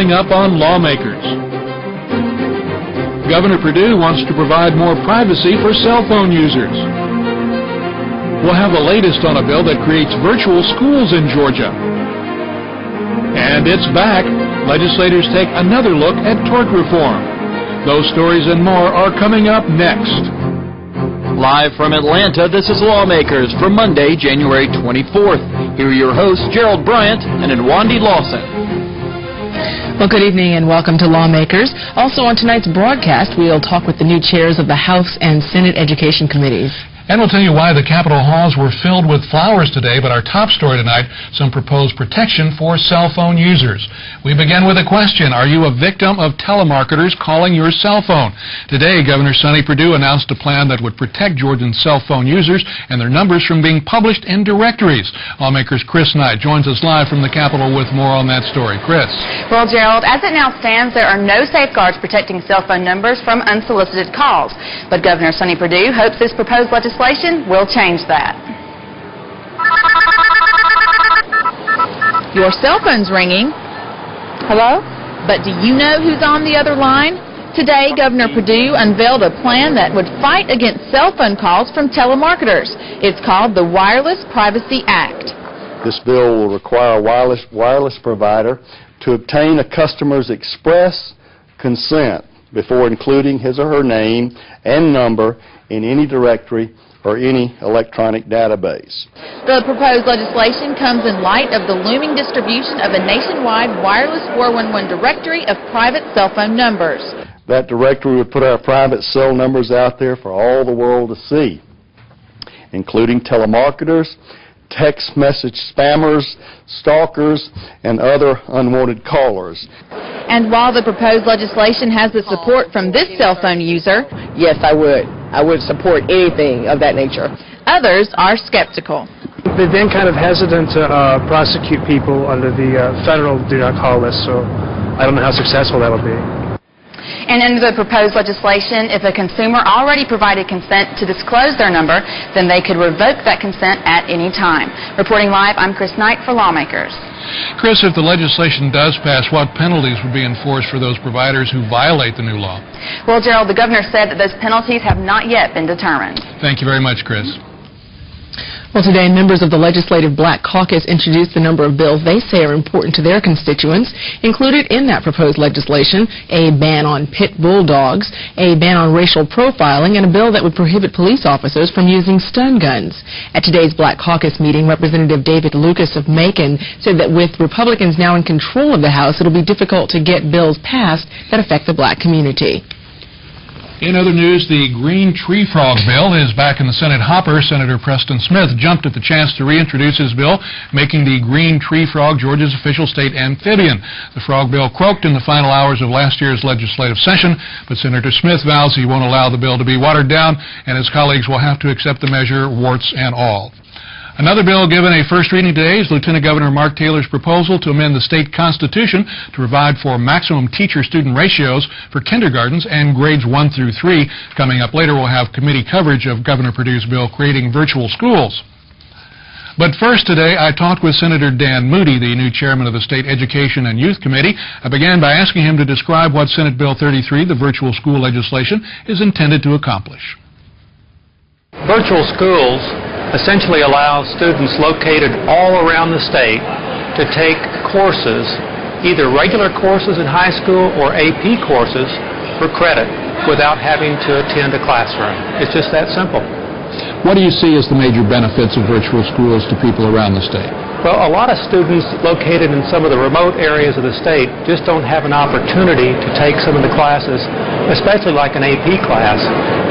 coming up on Lawmakers. Governor Perdue wants to provide more privacy for cell phone users. We'll have the latest on a bill that creates virtual schools in Georgia. And it's back. Legislators take another look at tort reform. Those stories and more are coming up next. Live from Atlanta, this is Lawmakers for Monday, January 24th. Here are your hosts, Gerald Bryant and Nwandi Lawson. Well, good evening and welcome to Lawmakers. Also on tonight's broadcast, we'll talk with the new chairs of the House and Senate Education Committees. And we'll tell you why the Capitol halls were filled with flowers today, but our top story tonight, some proposed protection for cell phone users. We begin with a question. Are you a victim of telemarketers calling your cell phone? Today, Governor Sonny Perdue announced a plan that would protect Georgian cell phone users and their numbers from being published in directories. Lawmakers Chriss Knight joins us live from the Capitol with more on that story. Chris. Well, Gerald, as it now stands, there are no safeguards protecting cell phone numbers from unsolicited calls. But Governor Sonny Perdue hopes this proposed legislation will change that. Your cell phone's ringing. Hello? But do you know who's on the other line? Today, Governor Perdue unveiled a plan that would fight against cell phone calls from telemarketers. It's called the Wireless Privacy Act. This bill will require a wireless provider to obtain a customer's express consent before including his or her name and number in any directory or any electronic database. The proposed legislation comes in light of the looming distribution of a nationwide wireless 411 directory of private cell phone numbers. That directory would put our private cell numbers out there for all the world to see, including telemarketers, text message spammers, stalkers, and other unwanted callers. And while the proposed legislation has the support from this cell phone user, yes, I would support anything of that nature. Others are skeptical. They've been kind of hesitant to prosecute people under the federal do not call list, so I don't know how successful that'll be. And under the proposed legislation, if a consumer already provided consent to disclose their number, then they could revoke that consent at any time. Reporting live, I'm Chriss Knight for Lawmakers. Chris, if the legislation does pass, what penalties would be enforced for those providers who violate the new law? Well, Gerald, the governor said that those penalties have not yet been determined. Thank you very much, Chris. Well, today, members of the Legislative Black Caucus introduced a number of bills they say are important to their constituents. Included in that proposed legislation, a ban on pit bull dogs, a ban on racial profiling, and a bill that would prohibit police officers from using stun guns. At today's Black Caucus meeting, Representative David Lucas of Macon said that with Republicans now in control of the House, it'll be difficult to get bills passed that affect the black community. In other news, the green tree frog bill is back in the Senate hopper. Senator Preston Smith jumped at the chance to reintroduce his bill, making the green tree frog Georgia's official state amphibian. The frog bill croaked in the final hours of last year's legislative session, but Senator Smith vows he won't allow the bill to be watered down, and his colleagues will have to accept the measure, warts and all. Another bill given a first reading today is Lieutenant Governor Mark Taylor's proposal to amend the state constitution to provide for maximum teacher-student ratios for kindergartens and grades 1 through 3. Coming up later, we'll have committee coverage of Governor Perdue's bill creating virtual schools. But first today, I talked with Senator Dan Moody, the new chairman of the State Education and Youth Committee. I began by asking him to describe what Senate Bill 33, the virtual school legislation, is intended to accomplish. Virtual schools essentially allows students located all around the state to take courses, either regular courses in high school or AP courses for credit without having to attend a classroom. It's just that simple. What do you see as the major benefits of virtual schools to people around the state? Well, a lot of students located in some of the remote areas of the state just don't have an opportunity to take some of the classes, especially like an AP class.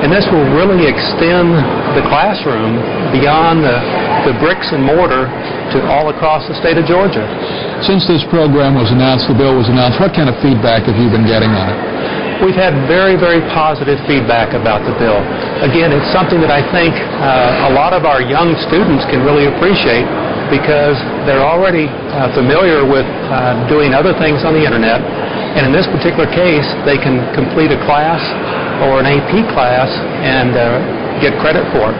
And this will really extend the classroom beyond the bricks and mortar to all across the state of Georgia. Since this program was announced, the bill was announced, what kind of feedback have you been getting on it? We've had very, very positive feedback about the bill. Again, it's something that I think a lot of our young students can really appreciate because they're already familiar with doing other things on the internet. And in this particular case, they can complete a class or an AP class and get credit for it.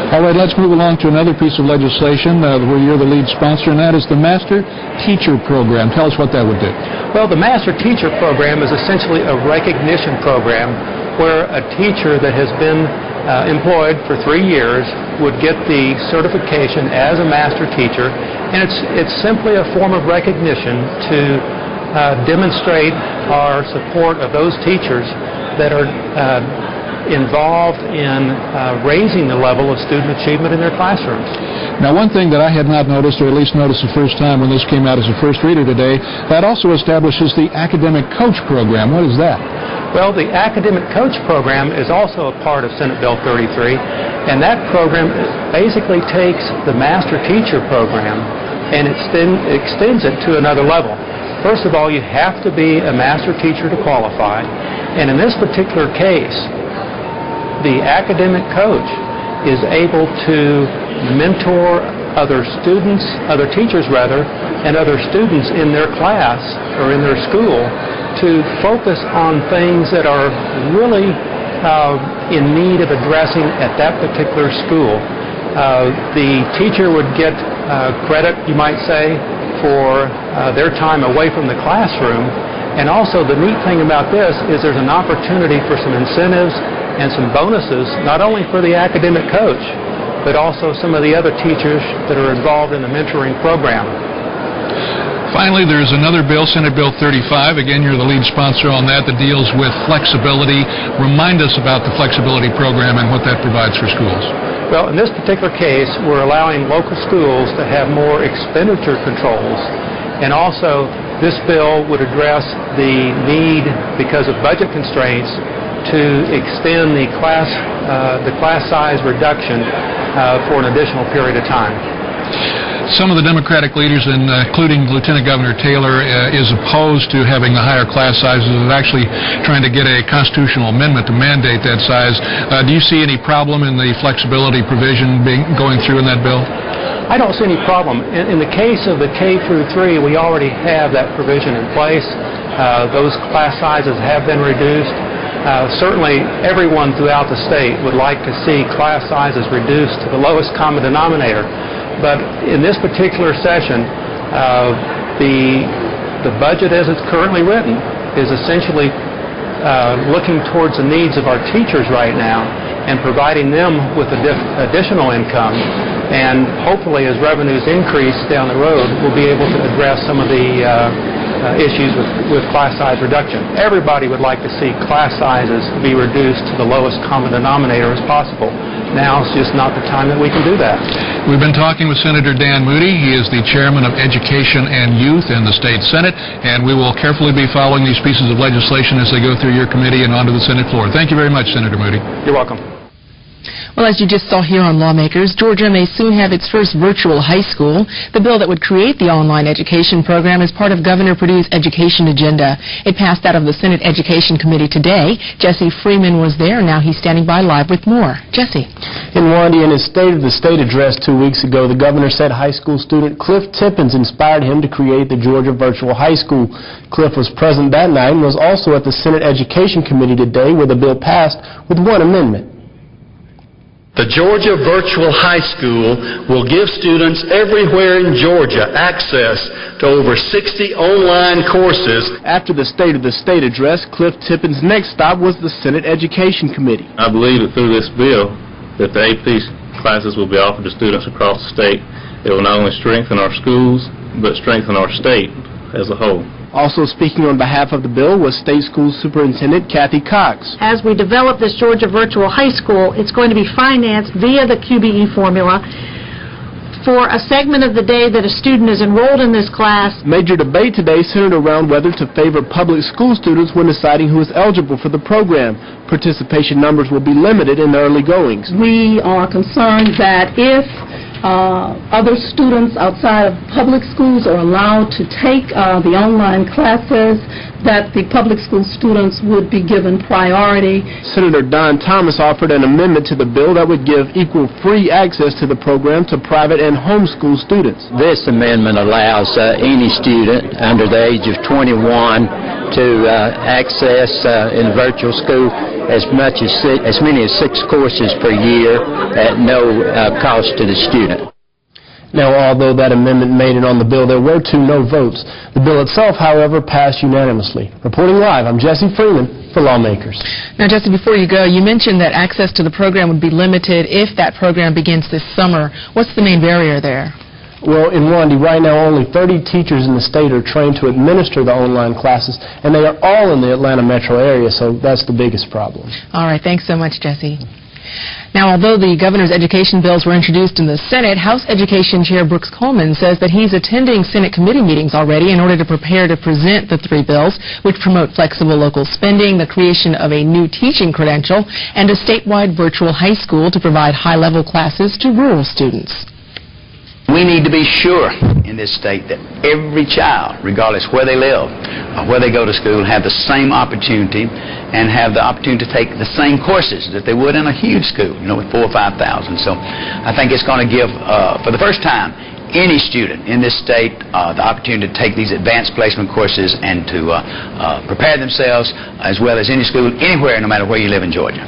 All right, let's move along to another piece of legislation where you're the lead sponsor, and that is the Master Teacher Program. Tell us what that would do. Well, the Master Teacher Program is essentially a recognition program where a teacher that has been employed for 3 years would get the certification as a master teacher, and it's simply a form of recognition to demonstrate our support of those teachers that are involved in raising the level of student achievement in their classrooms. Now, one thing that I had not noticed, or at least noticed the first time when this came out as a first reader today, that also establishes the Academic Coach Program. What is that? Well, the Academic Coach Program is also a part of Senate Bill 33, and that program basically takes the Master Teacher Program and extends it to another level. First of all, you have to be a master teacher to qualify, and in this particular case, the academic coach is able to mentor other students, other teachers rather, and other students in their class or in their school to focus on things that are really in need of addressing at that particular school. The teacher would get credit, you might say, for their time away from the classroom, and also the neat thing about this is there's an opportunity for some incentives and some bonuses, not only for the academic coach, but also some of the other teachers that are involved in the mentoring program. Finally, there's another bill, Senate Bill 35. Again, you're the lead sponsor on that deals with flexibility. Remind us about the flexibility program and what that provides for schools. Well, in this particular case, we're allowing local schools to have more expenditure controls, and also this bill would address the need, because of budget constraints, to extend the class size reduction for an additional period of time. Some of the Democratic leaders, including Lieutenant Governor Taylor, is opposed to having the higher class sizes and actually trying to get a constitutional amendment to mandate that size. Do you see any problem in the flexibility provision going through in that bill? I don't see any problem. In the case of the K through 3, we already have that provision in place. Those class sizes have been reduced. Certainly, everyone throughout the state would like to see class sizes reduced to the lowest common denominator. But in this particular session, the budget as it's currently written is essentially looking towards the needs of our teachers right now and providing them with additional income. And hopefully, as revenues increase down the road, we'll be able to address some of the issues with class size reduction. Everybody would like to see class sizes be reduced to the lowest common denominator as possible. Now it's just not the time that we can do that. We've been talking with Senator Dan Moody. He is the chairman of Education and Youth in the state Senate, and we will carefully be following these pieces of legislation as they go through your committee and onto the Senate floor. Thank you very much, Senator Moody. You're welcome. Well, as you just saw here on Lawmakers, Georgia may soon have its first virtual high school. The bill that would create the online education program is part of Governor Perdue's education agenda. It passed out of the Senate Education Committee today. Jesse Freeman was there, and now he's standing by live with more. Jesse. In Wandy, in his State of the State address 2 weeks ago, the governor said high school student Cliff Tippins inspired him to create the Georgia Virtual High School. Cliff was present that night and was also at the Senate Education Committee today, where the bill passed with one amendment. The Georgia Virtual High School will give students everywhere in Georgia access to over 60 online courses. After the State of the State address, Cliff Tippins' next stop was the Senate Education Committee. I believe that through this bill that the AP classes will be offered to students across the state. It will not only strengthen our schools, but strengthen our state as a whole. Also speaking on behalf of the bill was State School Superintendent Kathy Cox. As we develop this Georgia Virtual High School, it's going to be financed via the QBE formula for a segment of the day that a student is enrolled in this class. Major debate today centered around whether to favor public school students when deciding who is eligible for the program. Participation numbers will be limited in the early goings. We are concerned that if other students outside of public schools are allowed to take the online classes, that the public school students would be given priority. Senator Don Thomas offered an amendment to the bill that would give equal free access to the program to private and homeschool students. This amendment allows any student under the age of 21 to access in virtual school as many as 6 courses per year at no cost to the student. Now, although that amendment made it on the bill, there were 2 no votes. The bill itself, however, passed unanimously. Reporting live, I'm Jesse Freeman for Lawmakers. Now, Jesse, before you go, you mentioned that access to the program would be limited if that program begins this summer. What's the main barrier there? Well, in Wandy, right now only 30 teachers in the state are trained to administer the online classes, and they are all in the Atlanta metro area, so that's the biggest problem. All right, thanks so much, Jesse. Now, although the governor's education bills were introduced in the Senate, House Education Chair Brooks Coleman says that he's attending Senate committee meetings already in order to prepare to present the 3 bills, which promote flexible local spending, the creation of a new teaching credential, and a statewide virtual high school to provide high-level classes to rural students. We need to be sure in this state that every child, regardless where they live or where they go to school, have the same opportunity and have the opportunity to take the same courses that they would in a huge school, with 4,000 or 5,000. So I think it's going to give, for the first time, any student in this state the opportunity to take these advanced placement courses and to prepare themselves as well as any school anywhere, no matter where you live in Georgia.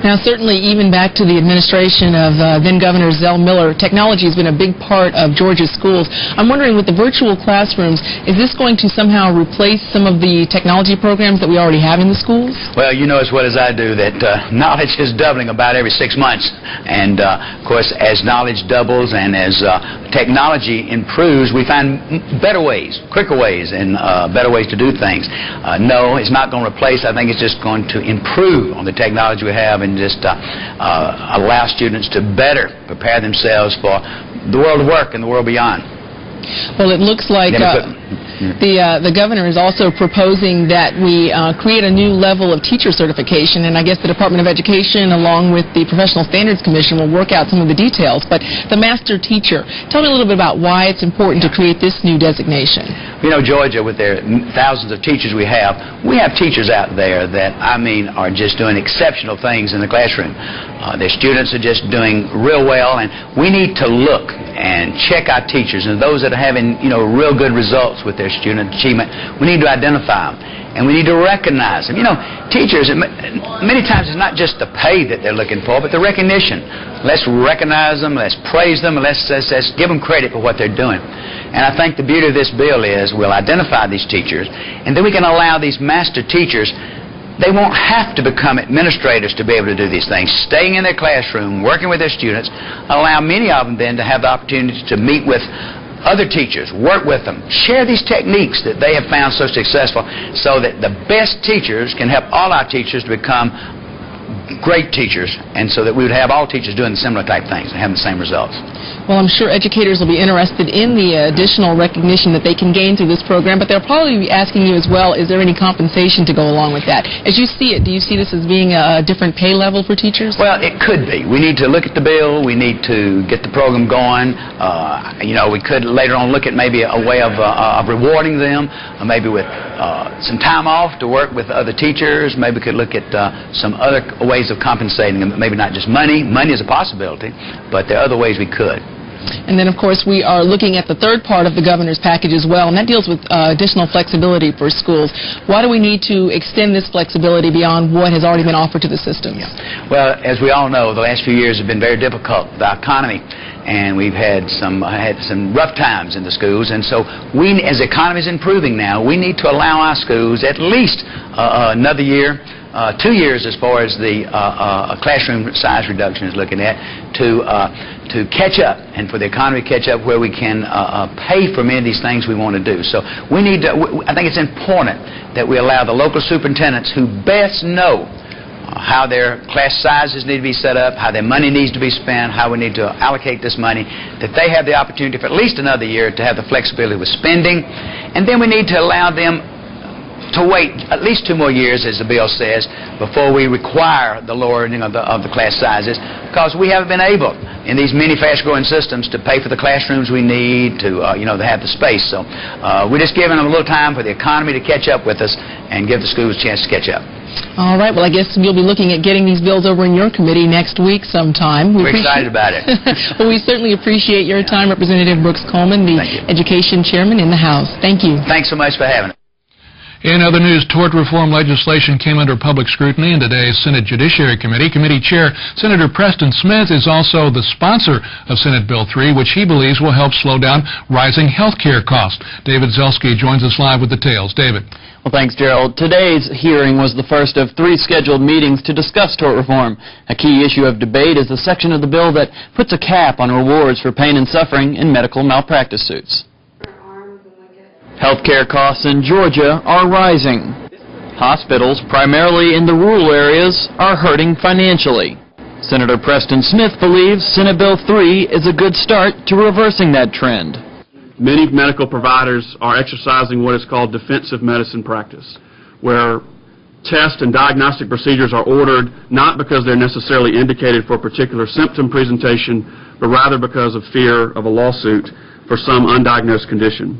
Now, certainly, even back to the administration of then-Governor Zell Miller, technology has been a big part of Georgia's schools. I'm wondering, with the virtual classrooms, is this going to somehow replace some of the technology programs that we already have in the schools? Well, you know as well as I do that knowledge is doubling about every 6 months. And, of course, as knowledge doubles and as technology improves, we find better ways, quicker ways, and better ways to do things. No, it's not going to replace. I think it's just going to improve on the technology we have and just allow students to better prepare themselves for the world of work and the world beyond. Well, it looks like the governor is also proposing that we create a new level of teacher certification, and I guess the Department of Education, along with the Professional Standards Commission, will work out some of the details. But the master teacher, tell me a little bit about why it's important to create this new designation. You know, Georgia, with their thousands of teachers we have teachers out there that, are just doing exceptional things in the classroom. Their students are just doing real well, and we need to look and check our teachers, and those that are having, real good results with their student achievement, we need to identify them, and we need to recognize them. Teachers, many times it's not just the pay that they're looking for, but the recognition. Let's recognize them, let's praise them, and let's give them credit for what they're doing. And I think the beauty of this bill is we'll identify these teachers, and then we can allow these master teachers. They won't have to become administrators to be able to do these things. Staying in their classroom, working with their students, allow many of them then to have the opportunity to meet with other teachers, work with them, share these techniques that they have found so successful so that the best teachers can help all our teachers to become great teachers, and so that we would have all teachers doing similar type things and having the same results. Well, I'm sure educators will be interested in the additional recognition that they can gain through this program, but they'll probably be asking you as well, is there any compensation to go along with that? As you see it, do you see this as being a different pay level for teachers? Well, it could be. We need to look at the bill. We need to get the program going. We could later on look at maybe a way of rewarding them, maybe with some time off to work with other teachers. Maybe we could look at some other ways of compensating them, maybe not just money. Money is a possibility, but there are other ways we could. And then, of course, we are looking at the third part of the governor's package as well, and that deals with additional flexibility for schools. Why do we need to extend this flexibility beyond what has already been offered to the system? Yeah. Well, as we all know, the last few years have been very difficult for the economy, and we've had some rough times in the schools. And so we, as the economy is improving now, we need to allow our schools at least another year, 2 years as far as the classroom size reduction is looking at, to catch up, and for the economy to catch up where we can pay for many of these things we want to do. So we need to, I think it's important that we allow the local superintendents who best know how their class sizes need to be set up, how their money needs to be spent, how we need to allocate this money, that they have the opportunity for at least another year to have the flexibility with spending. And then we need to allow them to wait at least 2 more years, as the bill says, before we require the lowering of the class sizes, because we haven't been able in these many fast-growing systems to pay for the classrooms we need, to to have the space. So we're just giving them a little time for the economy to catch up with us and give the schools a chance to catch up. All right. Well, I guess you'll be looking at getting these bills over in your committee next week sometime. We're excited about it. Well, we certainly appreciate your time, Representative Brooks Coleman, the Education Chairman in the House. Thank you. Thanks so much for having us. In other news, tort reform legislation came under public scrutiny in today's Senate Judiciary Committee. Committee Chair Senator Preston Smith is also the sponsor of Senate Bill 3, which he believes will help slow down rising health care costs. David Zelski joins us live with details. David. Well, thanks, Gerald. Today's hearing was the first of 3 scheduled meetings to discuss tort reform. A key issue of debate is the section of the bill that puts a cap on rewards for pain and suffering in medical malpractice suits. Healthcare costs in Georgia are rising. Hospitals, primarily in the rural areas, are hurting financially. Senator Preston Smith believes Senate Bill 3 is a good start to reversing that trend. Many medical providers are exercising what is called defensive medicine practice, where tests and diagnostic procedures are ordered not because they're necessarily indicated for a particular symptom presentation, but rather because of fear of a lawsuit for some undiagnosed condition.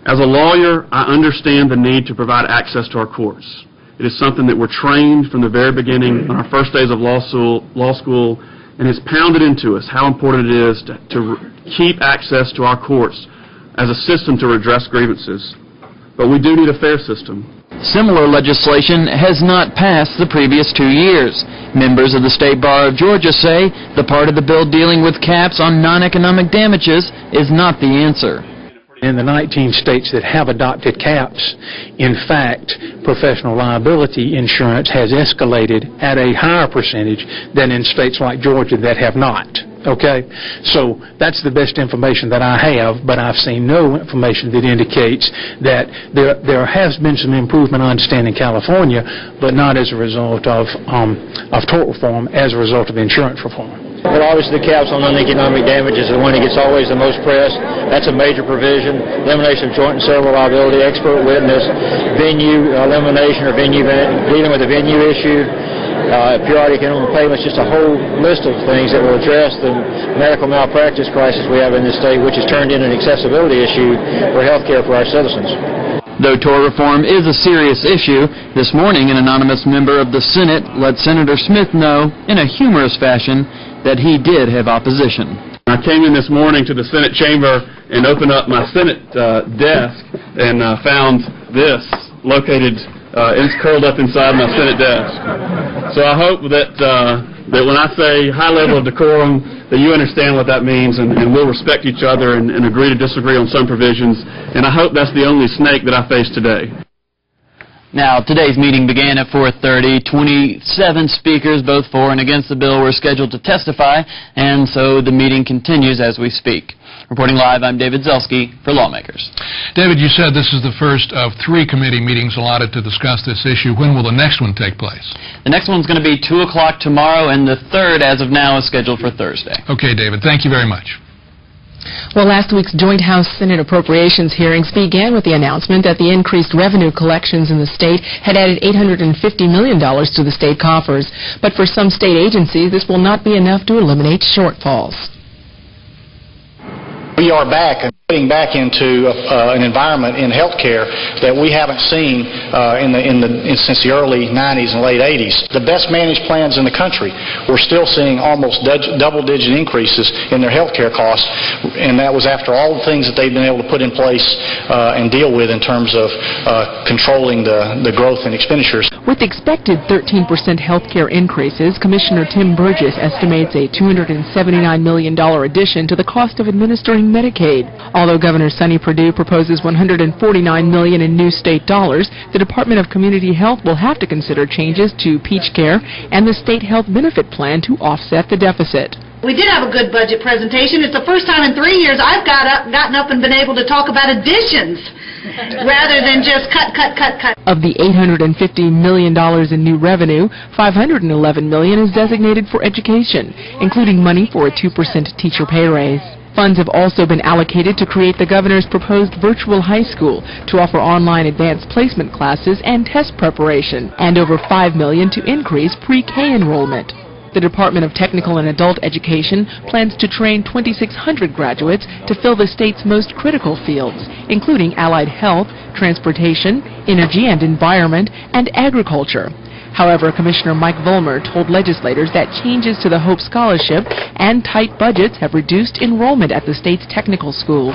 As a lawyer, I understand the need to provide access to our courts. It is something that we're trained from the very beginning on our first days of law school, and it's pounded into us how important it is to keep access to our courts as a system to redress grievances. But we do need a fair system. Similar legislation has not passed the previous 2 years. Members of the State Bar of Georgia say the part of the bill dealing with caps on non-economic damages is not the answer. In the 19 states that have adopted caps, in fact, professional liability insurance has escalated at a higher percentage than in states like Georgia that have not. Okay? So that's the best information that I have, but I've seen no information that indicates that there has been some improvement, I understand, in California, but not as a result of tort reform, as a result of insurance reform. Well, obviously the caps on uneconomic damages is the one that gets always the most press. That's a major provision. Elimination of joint and several liability, expert witness, venue elimination or dealing with a venue issue, periodic minimum payments, just a whole list of things that will address the medical malpractice crisis we have in this state, which has turned into an accessibility issue for health care for our citizens. Though tort reform is a serious issue, this morning an anonymous member of the Senate let Senator Smith know, in a humorous fashion, that he did have opposition. I came in this morning to the Senate chamber and opened up my Senate desk and found this located, it's curled up inside my Senate desk. So I hope that when I say high level of decorum, that you understand what that means, and we'll respect each other and agree to disagree on some provisions. And I hope that's the only snake that I face today. Now, today's meeting began at 4:30. 27 speakers, both for and against the bill, were scheduled to testify, and so the meeting continues as we speak. Reporting live, I'm David Zelski for Lawmakers. David, you said this is the first of 3 committee meetings allotted to discuss this issue. When will the next one take place? The next one's going to be 2 o'clock tomorrow, and the third, as of now, is scheduled for Thursday. Okay, David. Thank you very much. Well, last week's joint House-Senate appropriations hearings began with the announcement that the increased revenue collections in the state had added $850 million to the state coffers. But for some state agencies, this will not be enough to eliminate shortfalls. We are back and getting back into an environment in healthcare that we haven't seen since the early 90s and late 80s. The best managed plans in the country, we're still seeing almost double-digit increases in their healthcare costs, and that was after all the things that they've been able to put in place and deal with in terms of controlling the growth in expenditures. With expected 13% healthcare increases, Commissioner Tim Burgess estimates a $279 million addition to the cost of administering Medicaid. Although Governor Sonny Perdue proposes $149 million in new state dollars, the Department of Community Health will have to consider changes to Peach Care and the state health benefit plan to offset the deficit. We did have a good budget presentation. It's the first time in 3 years I've gotten up and been able to talk about additions rather than just cut. Of the $850 million in new revenue, $511 million is designated for education, including money for a 2% teacher pay raise. Funds have also been allocated to create the governor's proposed virtual high school to offer online advanced placement classes and test preparation, and over $5 million to increase pre-K enrollment. The Department of Technical and Adult Education plans to train 2,600 graduates to fill the state's most critical fields, including allied health, transportation, energy and environment, and agriculture. However, Commissioner Mike Vollmer told legislators that changes to the Hope Scholarship and tight budgets have reduced enrollment at the state's technical schools.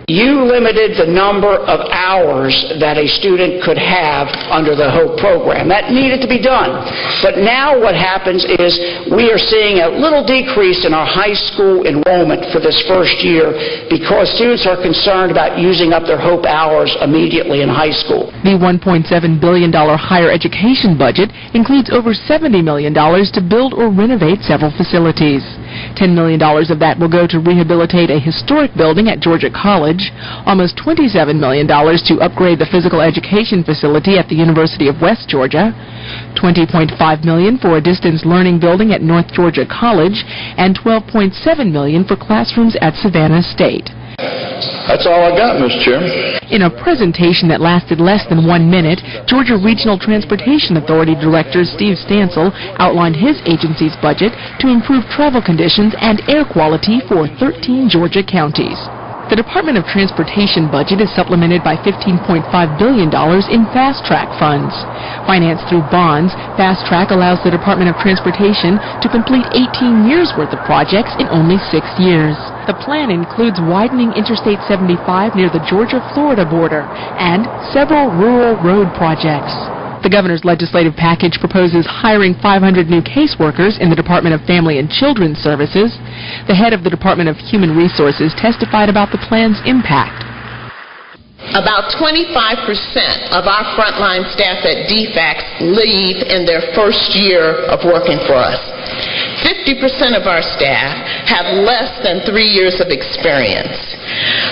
You limited the number of hours that a student could have under the HOPE program. That needed to be done. But now what happens is we are seeing a little decrease in our high school enrollment for this first year because students are concerned about using up their HOPE hours immediately in high school. The $1.7 billion higher education budget includes over $70 million to build or renovate several facilities. $10 million of that will go to rehabilitate a historic building at Georgia College, almost $27 million to upgrade the physical education facility at the University of West Georgia, $20.5 million for a distance learning building at North Georgia College, and $12.7 million for classrooms at Savannah State. That's all I got, Mr. Chairman. In a presentation that lasted less than 1 minute, Georgia Regional Transportation Authority Director Steve Stansel outlined his agency's budget to improve travel conditions and air quality for 13 Georgia counties. The Department of Transportation budget is supplemented by $15.5 billion in Fast Track funds. Financed through bonds, Fast Track allows the Department of Transportation to complete 18 years' worth of projects in only 6 years. The plan includes widening Interstate 75 near the Georgia-Florida border and several rural road projects. The governor's legislative package proposes hiring 500 new caseworkers in the Department of Family and Children's Services. The head of the Department of Human Resources testified about the plan's impact. About 25% of our frontline staff at DFACS leave in their first year of working for us. 50% of our staff have less than 3 years of experience.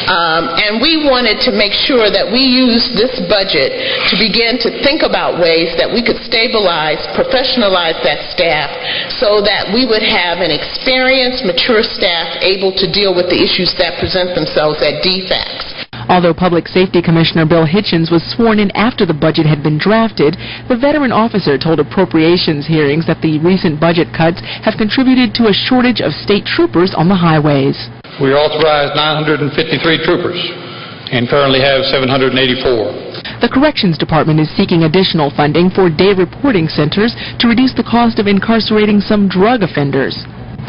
And we wanted to make sure that we used this budget to begin to think about ways that we could stabilize, professionalize that staff so that we would have an experienced, mature staff able to deal with the issues that present themselves at DFACS. Although Public Safety Commissioner Bill Hitchens was sworn in after the budget had been drafted, the veteran officer told appropriations hearings that the recent budget cuts have contributed to a shortage of state troopers on the highways. We authorized 953 troopers and currently have 784. The Corrections Department is seeking additional funding for day reporting centers to reduce the cost of incarcerating some drug offenders.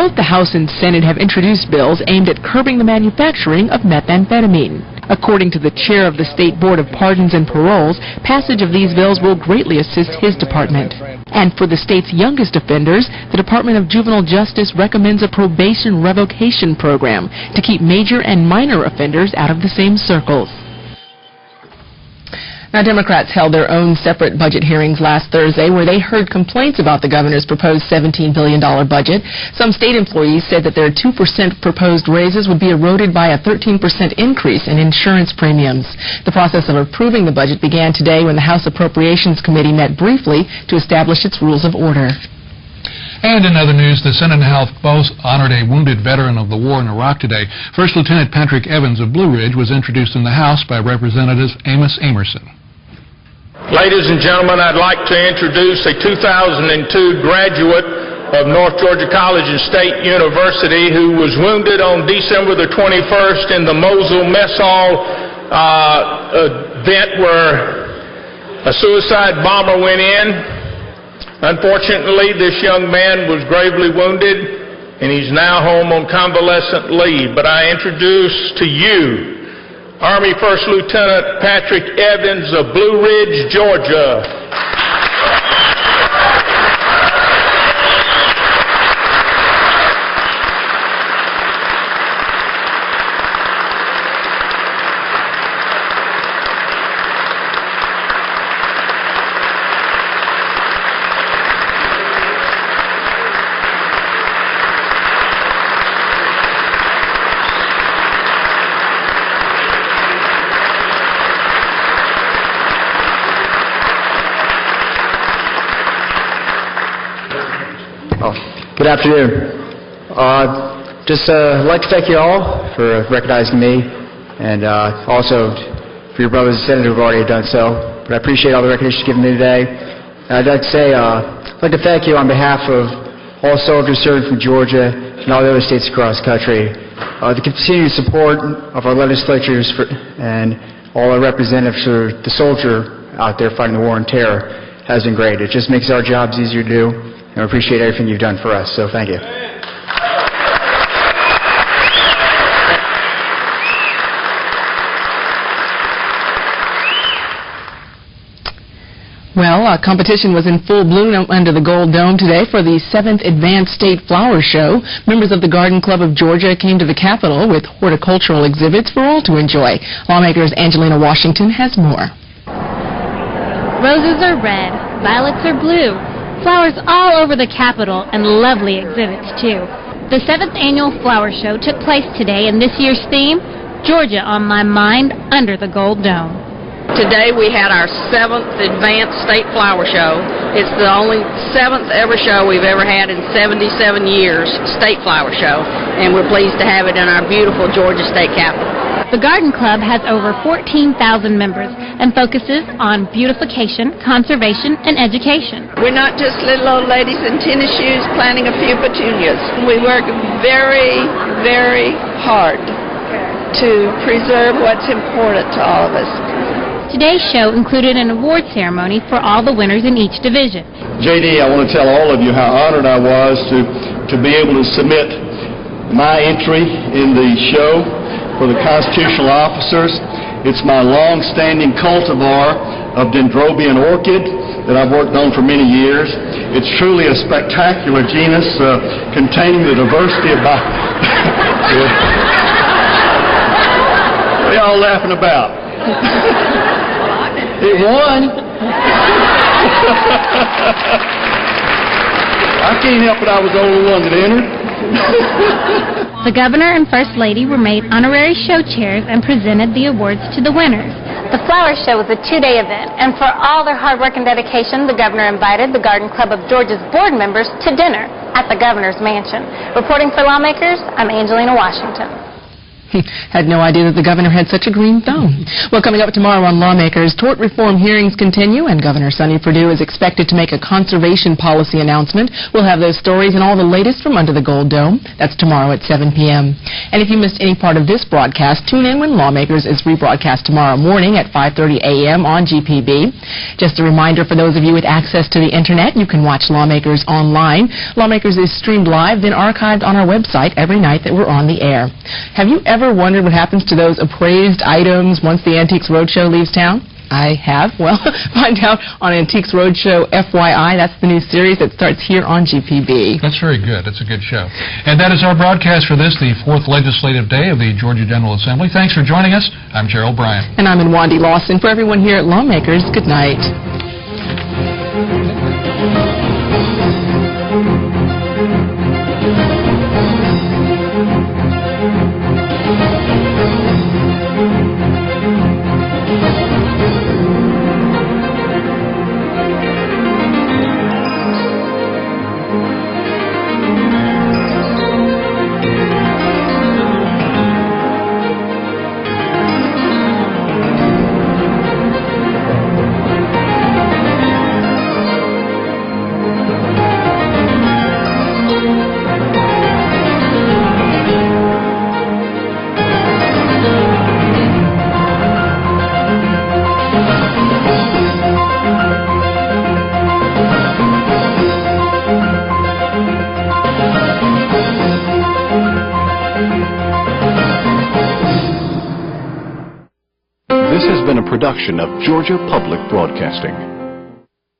Both the House and Senate have introduced bills aimed at curbing the manufacturing of methamphetamine. According to the chair of the State Board of Pardons and Paroles, passage of these bills will greatly assist his department. And for the state's youngest offenders, the Department of Juvenile Justice recommends a probation revocation program to keep major and minor offenders out of the same circles. Now, Democrats held their own separate budget hearings last Thursday where they heard complaints about the governor's proposed $17 billion budget. Some state employees said that their 2% proposed raises would be eroded by a 13% increase in insurance premiums. The process of approving the budget began today when the House Appropriations Committee met briefly to establish its rules of order. And in other news, the Senate and House both honored a wounded veteran of the war in Iraq today. First Lieutenant Patrick Evans of Blue Ridge was introduced in the House by Representative Amos Amerson. Ladies and gentlemen, I'd like to introduce a 2002 graduate of North Georgia College and State University who was wounded on December the 21st in the Mosul mess hall event where a suicide bomber went in. Unfortunately, this young man was gravely wounded and he's now home on convalescent leave. But I introduce to you Army First Lieutenant Patrick Evans of Blue Ridge, Georgia. Good afternoon. I'd like to thank you all for recognizing me and also for your brothers and senators who have already done so. But I appreciate all the recognition given me today. And I'd like to say, I'd like to thank you on behalf of all soldiers serving for Georgia and all the other states across the country. The continued support of our legislatures and all our representatives for the soldier out there fighting the war on terror has been great. It just makes our jobs easier to do, and we appreciate everything you've done for us, so thank you. Well, competition was in full bloom under the Gold Dome today for the 7th Advanced State Flower Show. Members of the Garden Club of Georgia came to the Capitol with horticultural exhibits for all to enjoy. Lawmakers Angelena Washington has more. Roses are red, violets are blue, flowers all over the Capitol, and lovely exhibits, too. The 7th Annual Flower Show took place today, and this year's theme, Georgia on My Mind, under the Gold Dome. Today we had our 7th Advanced State Flower Show. It's the only 7th ever show we've ever had in 77 years, State Flower Show, and we're pleased to have it in our beautiful Georgia State Capitol. The Garden Club has over 14,000 members and focuses on beautification, conservation, and education. We're not just little old ladies in tennis shoes planting a few petunias. We work very, very hard to preserve what's important to all of us. Today's show included an award ceremony for all the winners in each division. JD, I want to tell all of you how honored I was to be able to submit my entry in the show for the constitutional officers. It's my long-standing cultivar of Dendrobium orchid that I've worked on for many years. It's truly a spectacular genus containing the diversity of What are y'all laughing about? It won. I can't help it, I was the only one that entered. The Governor and First Lady were made honorary show chairs and presented the awards to the winners. The Flower Show was a two-day event, and for all their hard work and dedication, the Governor invited the Garden Club of Georgia's board members to dinner at the Governor's Mansion. Reporting for Lawmakers, I'm Angelena Washington. Had no idea that the governor had such a green thumb. Well, coming up tomorrow on Lawmakers, tort reform hearings continue, and Governor Sonny Perdue is expected to make a conservation policy announcement. We'll have those stories and all the latest from under the Gold Dome. That's tomorrow at 7 p.m. And if you missed any part of this broadcast, tune in when Lawmakers is rebroadcast tomorrow morning at 5:30 a.m. on GPB. Just a reminder for those of you with access to the Internet, you can watch Lawmakers online. Lawmakers is streamed live, then archived on our website every night that we're on the air. Have you ever wondered what happens to those appraised items once the Antiques Roadshow leaves town? I have. Well, find out on Antiques Roadshow FYI. That's the new series that starts here on GPB. That's very good. That's a good show. And that is our broadcast for this, the 4th legislative day of the Georgia General Assembly. Thanks for joining us. I'm Gerald Bryan. And I'm Wandy Lawson. For everyone here at Lawmakers, good night. This has been a production of Georgia Public Broadcasting.